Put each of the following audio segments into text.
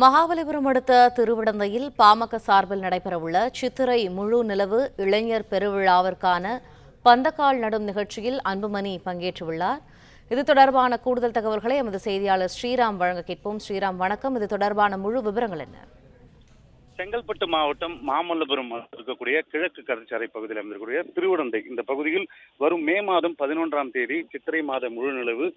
மகாபலிபுரம் அடுத்த திருவிடந்தையில் பாமக சார்பில் நடைபெறவுள்ள சித்திரை முழு நிலவு இளைஞர் பெருவிழாவிற்கான பந்தக்கால் நடும் நிகழ்ச்சியில் அன்புமணி பங்கேற்றுள்ளார். இது தொடர்பான கூடுதல் தகவல்களை எமது செய்தியாளர் ஸ்ரீராம் வழங்க கேட்போம். ஸ்ரீராம், வணக்கம். இது தொடர்பான முழு விவரங்கள் என்ன? செங்கல்பட்டு மாவட்டம் மாமல்லபுரம் இருக்கக்கூடிய கிழக்கு கடற்கரை பகுதியில் அமைந்திருக்கக்கூடிய திருவிடந்தை இந்த பகுதியில் வரும் மே மாதம் 11ஆம் தேதி சித்திரை மாத முழு நிலவு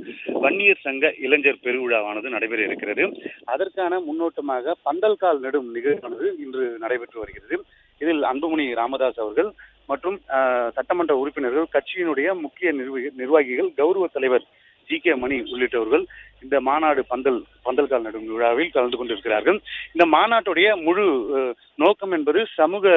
வன்னியர் சங்க இளைஞர் பெருவிழாவானது நடைபெற இருக்கிறது. அதற்கான முன்னோட்டமாக பந்தல்கால் நெடும் நிகழ்வானது இன்று நடைபெற்று வருகிறது. இதில் அன்புமணி ராமதாஸ் அவர்கள் மற்றும் சட்டமன்ற உறுப்பினர்கள், கட்சியினுடைய முக்கிய நிர்வாகிகள், கௌரவ தலைவர் ஜி.கே. மணி உள்ளிட்டவர்கள் இந்த மாநாடு பந்தல்கால் நடும் விழாவில் கலந்து கொண்டிருக்கிறார்கள். இந்த மாநாட்டுடைய முழு நோக்கம் என்பது சமூக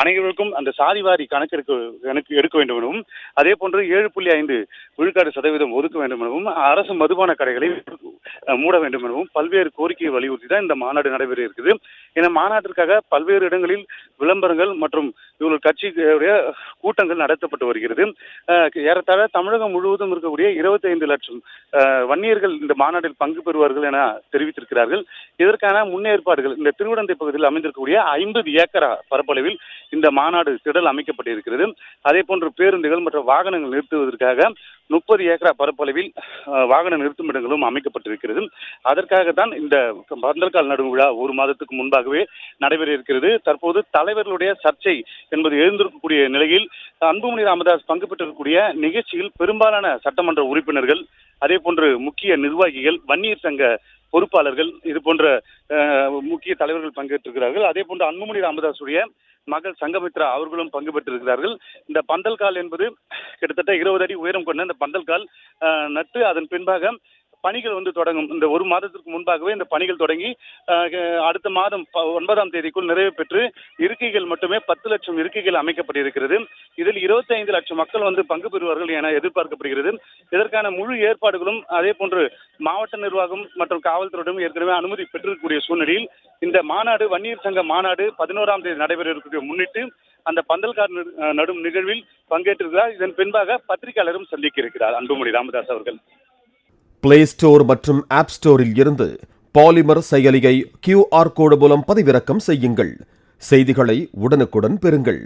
அனைவருக்கும் அந்த சாதிவாரி கணக்கு எடுக்க வேண்டும் எனவும், அதே போன்று 7.5 விழுக்காடு சதவீதம் ஒதுக்க வேண்டும் எனவும், அரசு மதுபான கடைகளை மூட வேண்டும் எனவும் பல்வேறு கோரிக்கையை வலியுறுத்தி தான் இந்த மாநாடு நடைபெற இருக்குது. இந்த மாநாட்டிற்காக பல்வேறு இடங்களில் விளம்பரங்கள் மற்றும் இவர்கள் கட்சியுடைய கூட்டங்கள் நடத்தப்பட்டு வருகிறது. ஏறத்தாழ தமிழகம் முழுவதும் இருக்கக்கூடிய 25 லட்சம் வன்னியர்கள் இந்த மாநாட்டில் பங்கு பெறுவார்கள் என தெரிவித்திருக்கிறார்கள். இதற்கான முன்னேற்பாடுகள் இந்த திருவிடந்தை பகுதியில் அமைந்திருக்கக்கூடிய 50 ஏக்கர் பரப்பளவில் இந்த மாநாடு திடல் அமைக்கப்பட்டிருக்கிறது. அதே போன்று பேருந்துகள் மற்றும் வாகனங்கள் நிறுத்துவதற்காக 30 ஏக்கர் பரப்பளவில் வாகன நிறுத்துமிடங்களும் அமைக்கப்பட்டிருக்கிறது. அதற்காகத்தான் இந்த பந்தல்கால் நடும் விழா ஒரு மாதத்துக்கு முன்பாகவே நடைபெற இருக்கிறது. தற்போது தலைவர்களுடைய சர்ச்சை என்பது எழுந்திருக்கக்கூடிய நிலையில் அன்புமணி ராமதாஸ் பங்கு பெற்றிருக்கக்கூடிய நிகழ்ச்சியில் பெரும்பாலான சட்டமன்ற உறுப்பினர்கள், அதே போன்று முக்கிய நிர்வாகிகள், வன்னியர் சங்க பொறுப்பாளர்கள், இது போன்ற முக்கிய தலைவர்கள் பங்கேற்றிருக்கிறார்கள். அதே போன்று அன்புமணி ராமதாசுடைய மகள் சங்கமித்ரா அவர்களும் பங்கு பெற்றிருக்கிறார்கள். இந்த பந்தல்கால் என்பது கிட்டத்தட்ட 20 அடி உயரம் கொண்ட இந்த பந்தல்கால் நட்டு அதன் பின்பாக பணிகள் தொடங்கும். இந்த ஒரு மாதத்திற்கு முன்பாகவே இந்த பணிகள் தொடங்கி அடுத்த மாதம் 9ஆம் தேதிக்குள் நிறைவு பெற்று இருக்கைகள் மட்டுமே 10 லட்சம் இருக்கைகள் அமைக்கப்பட்டிருக்கிறது. இதில் 25 லட்சம் மக்கள் பங்கு பெறுவார்கள் என எதிர்பார்க்கப்படுகிறது. இதற்கான முழு ஏற்பாடுகளும் அதே போன்று மாவட்ட நிர்வாகம் மற்றும் காவல்துறையிடம் ஏற்கனவே அனுமதி பெற்றிருக்கக்கூடிய சூழ்நிலையில் இந்த மாநாடு வன்னியர் சங்க மாநாடு 11ஆம் தேதி நடைபெற இருக்கக்கூடிய முன்னிட்டு அந்த பந்தல்கால் நடும் நிகழ்வில் பங்கேற்றிருக்கிறார். இதன் பின்பாக பத்திரிகையாளரும் சந்திக்க இருக்கிறார் அன்புமணி ராமதாஸ் அவர்கள். பிளே ஸ்டோர் மற்றும் ஆப் ஸ்டோரில் இருந்து பாலிமர் செயலியை QR கோடு மூலம் பதிவிறக்கம் செய்யுங்கள். செய்திகளை உடனுக்குடன் பெறுங்கள்.